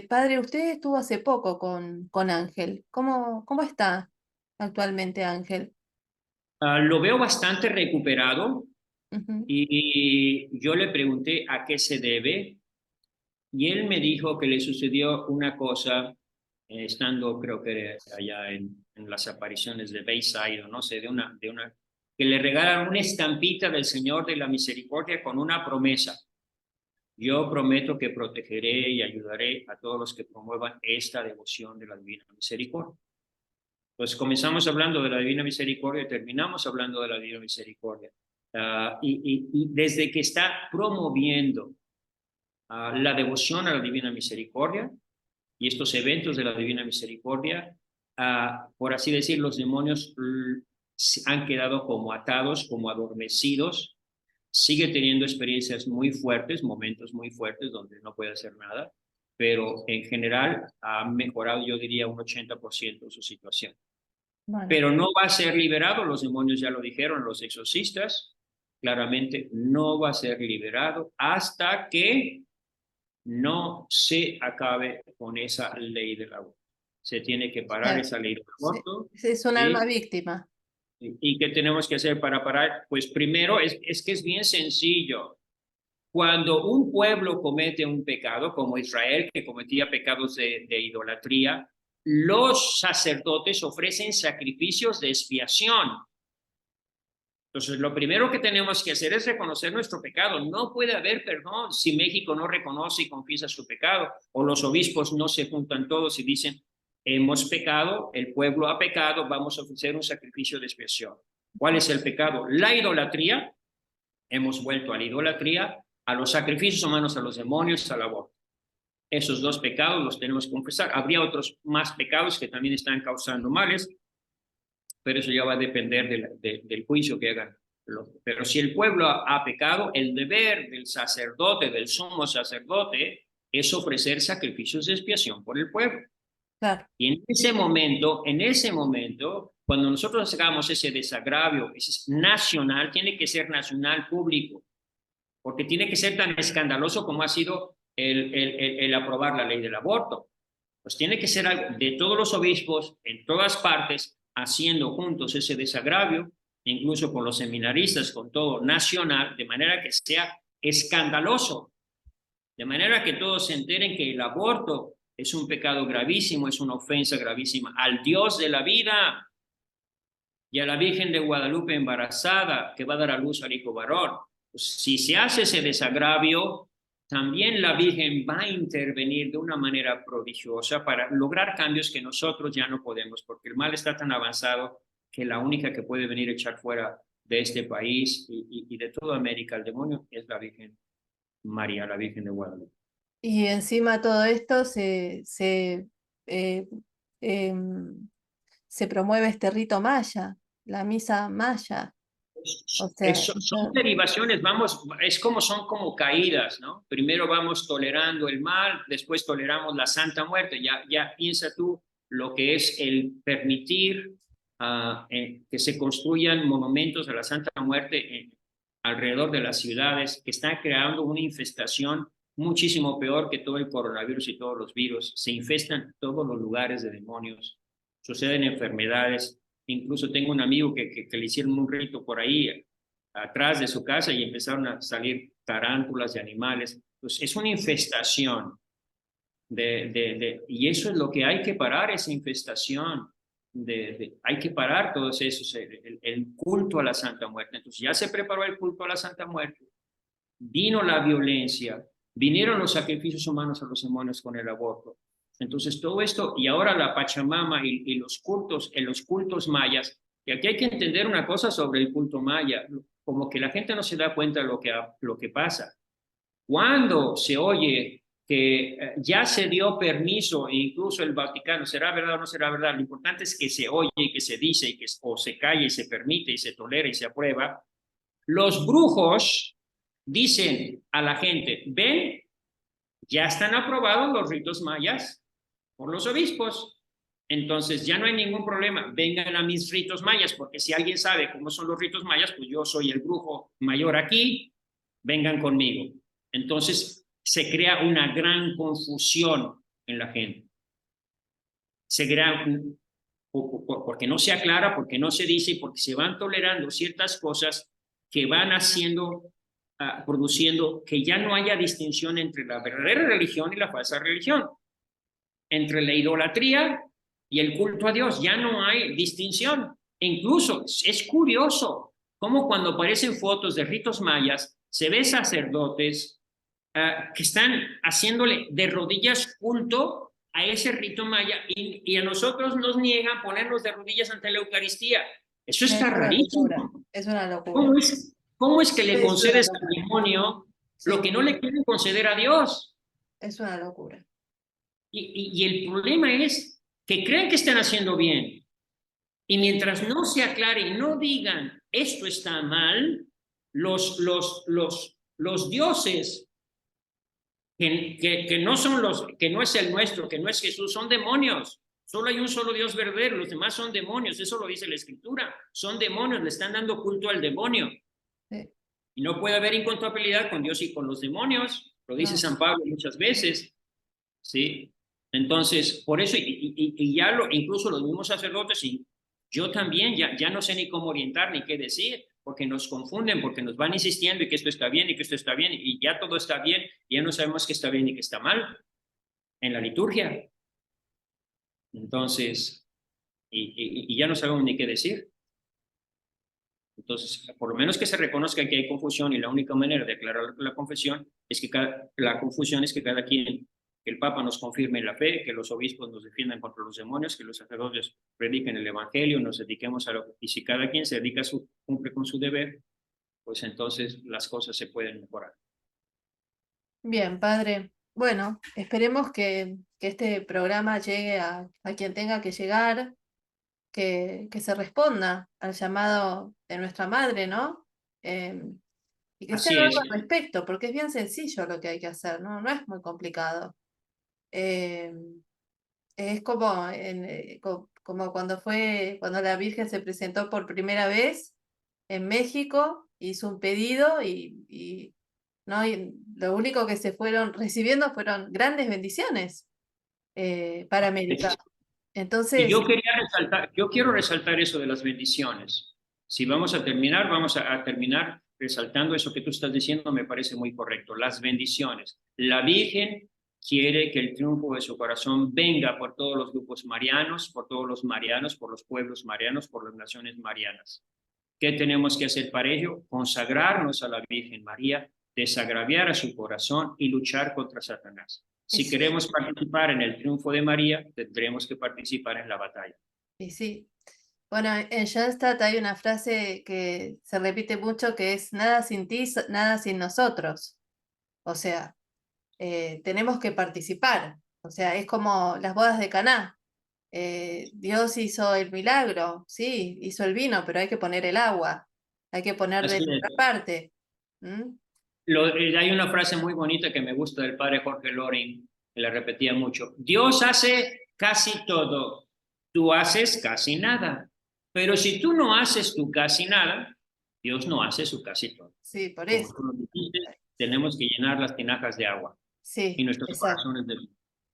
Padre, usted estuvo hace poco con Ángel. ¿Cómo está actualmente Ángel? Lo veo bastante recuperado Ujú. y yo le pregunté a qué se debe y él me dijo que le sucedió una cosa estando creo que allá en las apariciones de Bayside o no sé, que le regalaron una estampita del Señor de la Misericordia con una promesa. Yo prometo que protegeré y ayudaré a todos los que promuevan esta devoción de la Divina Misericordia. Pues comenzamos hablando de la Divina Misericordia y terminamos hablando de la Divina Misericordia. Y desde que está promoviendo la devoción a la Divina Misericordia y estos eventos de la Divina Misericordia, por así decir, los demonios han quedado como atados, como adormecidos. Sigue teniendo experiencias muy fuertes, momentos muy fuertes donde no puede hacer nada, pero en general ha mejorado, yo diría, un 80% su situación. Bueno, Pero no va a ser liberado, los demonios ya lo dijeron, los exorcistas, claramente no va a ser liberado hasta que no se acabe con esa ley del aborto. Se tiene que parar claro, esa ley del sí, aborto, es un alma ¿sí? víctima. ¿Y qué tenemos que hacer para parar? Pues primero es que es bien sencillo. Cuando un pueblo comete un pecado, como Israel, que cometía pecados de idolatría, los sacerdotes ofrecen sacrificios de expiación. Entonces, lo primero que tenemos que hacer es reconocer nuestro pecado. No puede haber perdón si México no reconoce y confiesa su pecado, o los obispos no se juntan todos y dicen, hemos pecado, el pueblo ha pecado, vamos a ofrecer un sacrificio de expiación. ¿Cuál es el pecado? La idolatría. Hemos vuelto a la idolatría, a los sacrificios humanos, a los demonios, al aborto. Esos dos pecados los tenemos que confesar. Habría otros más pecados que también están causando males, pero eso ya va a depender del juicio que hagan. Pero si el pueblo ha pecado, el deber del sacerdote, del sumo sacerdote, es ofrecer sacrificios de expiación por el pueblo. Claro, Y en ese momento, cuando nosotros hagamos ese desagravio, ese es nacional, tiene que ser nacional público, porque tiene que ser tan escandaloso como ha sido el aprobar la ley del aborto. Pues tiene que ser algo de todos los obispos, en todas partes, haciendo juntos ese desagravio, incluso con los seminaristas, con todo nacional, de manera que sea escandaloso, de manera que todos se enteren que el aborto es un pecado gravísimo, es una ofensa gravísima al Dios de la vida y a la Virgen de Guadalupe embarazada que va a dar a luz al hijo varón. Pues, si se hace ese desagravio, también la Virgen va a intervenir de una manera prodigiosa para lograr cambios que nosotros ya no podemos, porque el mal está tan avanzado que la única que puede venir a echar fuera de este país y de toda América el demonio es la Virgen María, la Virgen de Guadalupe. y encima de todo esto eh, em, se promueve este rito maya, la misa maya. O sea, Son derivaciones, vamos, son como caídas, ¿no? Primero vamos tolerando el mal, después toleramos la Santa Muerte. Ya piensa tú lo que es el permitir que se construyan monumentos a la Santa Muerte alrededor de las ciudades, que están creando una infestación muchísimo peor que todo el coronavirus y todos los virus. Se infestan todos los lugares de demonios, suceden enfermedades. Incluso tengo un amigo que le hicieron un rito por ahí atrás de su casa y empezaron a salir tarántulas de animales. Pues es una infestación y eso es lo que hay que parar, esa infestación. Hay que parar todos esos, el culto a la Santa Muerte. Entonces ya se preparó el culto a la Santa Muerte, vino la violencia, vinieron los sacrificios humanos a los demonios con el aborto. Entonces todo esto, y ahora la Pachamama y los cultos, en los cultos mayas, y aquí hay que entender una cosa sobre el culto maya, como que la gente no se da cuenta de lo que pasa. Cuando se oye que ya se dio permiso, e incluso el Vaticano, ¿será verdad o no será verdad? Lo importante es que se oye y que se dice, y que, o se calla y se permite y se tolera y se aprueba. Los brujos dicen a la gente, ven, ya están aprobados los ritos mayas por los obispos. Entonces ya no hay ningún problema. Vengan a mis ritos mayas, porque si alguien sabe cómo son los ritos mayas, pues yo soy el brujo mayor aquí, vengan conmigo. Entonces se crea una gran confusión en la gente. Se crea porque no se aclara, porque no se dice y porque se van tolerando ciertas cosas que van haciendo, produciendo que ya no haya distinción entre la verdadera religión y la falsa religión, entre la idolatría y el culto a Dios. Ya no hay distinción. E incluso es curioso cómo cuando aparecen fotos de ritos mayas se ve sacerdotes que están haciéndole de rodillas culto a ese rito maya y a nosotros nos niegan ponernos de rodillas ante la Eucaristía. Eso Es está una locura, rarísimo. es una locura. Cómo es que le Es una concedes al locura. demonio lo Sí, que no le quieren conceder a Dios? es una locura. Y el problema es que creen que están haciendo bien. Y mientras no se aclare y no digan esto está mal, los dioses que no son que no es el nuestro, que no es Jesús, son demonios. Solo hay un solo Dios verdadero, los demás son demonios, eso lo dice la Escritura. Son demonios, le están dando culto al demonio. Sí. Y no puede haber incompatibilidad con Dios y con los demonios, lo dice No, San Pablo muchas veces, ¿sí? Entonces, por eso, y ya incluso los mismos sacerdotes, y yo también ya no sé ni cómo orientar ni qué decir, porque nos confunden, porque nos van insistiendo y que esto está bien y que esto está bien, y ya todo está bien, y ya no sabemos qué está bien y qué está mal en la liturgia. Entonces, y ya no sabemos ni qué decir. Entonces, por lo menos que se reconozca que hay confusión y la única manera de aclarar la confesión es que la confusión es que cada quien, que el Papa nos confirme la fe, que los obispos nos defiendan contra los demonios, que los sacerdotes prediquen el Evangelio, nos dediquemos a lo, y si cada quien se dedica cumple con su deber, pues entonces las cosas se pueden mejorar. bien, padre. Bueno, esperemos que este programa llegue a quien tenga que llegar, que se responda al llamado de nuestra madre, ¿no? Y que se Así haga algo es. al respecto, porque es bien sencillo lo que hay que hacer, ¿no? No es muy complicado. Eh, es como, como cuando la Virgen se presentó por primera vez en México, hizo un pedido ¿no? Y lo único que se fueron recibiendo fueron grandes bendiciones para América. Y Entonces, yo quiero resaltar eso de las bendiciones. Si vamos a terminar, vamos a terminar resaltando eso que tú estás diciendo, me parece muy correcto. Las bendiciones. La Virgen quiere que el triunfo de su corazón venga por todos los grupos marianos, por todos los marianos, por los pueblos marianos, por las naciones marianas. ¿Qué tenemos que hacer para ello? Consagrarnos a la Virgen María, desagraviar a su corazón y luchar contra Satanás. Si es- queremos participar en el triunfo de María, tendremos que participar en la batalla. y sí. Bueno, en Schoenstatt hay una frase que se repite mucho que es nada sin ti, nada sin nosotros. O sea, tenemos que participar. O sea, es como las bodas de Caná. Dios hizo el milagro, sí, hizo el vino, pero hay que poner el agua, hay que poner de Así nuestra es. parte. ¿Mm? Hay una frase muy bonita que me gusta del padre Jorge Loring, que la repetía mucho. Dios hace casi todo, tú haces casi nada. Pero si tú no haces tu casi nada, Dios no hace su casi todo. Sí, por Como eso. tú lo dijiste, tenemos que llenar las tinajas de agua y Sí, nuestros exacto. corazones de vino.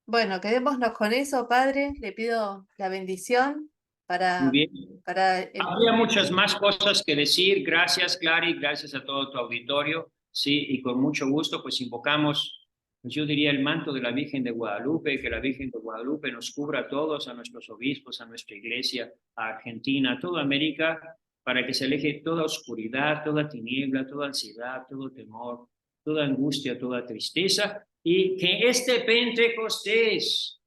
Bueno, quedémonos con eso, Padre. Le pido la bendición Muy para, bien. para el Habría culto. muchas más cosas que decir. Gracias, Clary, gracias a todo tu auditorio. Sí, y con mucho gusto, pues invocamos, pues yo diría el manto de la Virgen de Guadalupe, que la Virgen de Guadalupe nos cubra a todos, a nuestros obispos, a nuestra iglesia, a Argentina, a toda América, para que se aleje toda oscuridad, toda tiniebla, toda ansiedad, todo temor, toda angustia, toda tristeza, y que este Pentecostés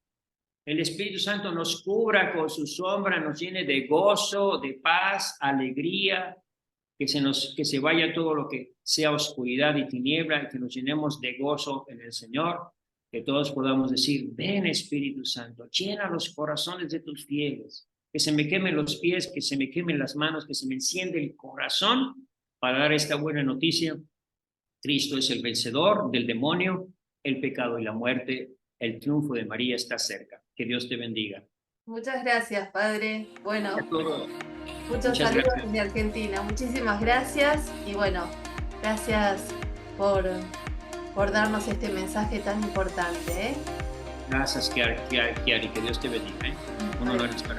el Espíritu Santo nos cubra con su sombra, nos llene de gozo, de paz, alegría, que se vaya todo lo que sea oscuridad y tiniebla, y que nos llenemos de gozo en el Señor, que todos podamos decir, ven Espíritu Santo, llena los corazones de tus fieles, que se me quemen los pies, que se me quemen las manos, que se me enciende el corazón para dar esta buena noticia. Cristo es el vencedor del demonio, el pecado y la muerte. El triunfo de María está cerca. Que Dios te bendiga. Muchas gracias, Padre. Bueno, muchos Muchas saludos gracias. desde Argentina. Muchísimas gracias y bueno, gracias por darnos este mensaje tan importante. Gracias, Kiari, que Dios te bendiga. Un honor estar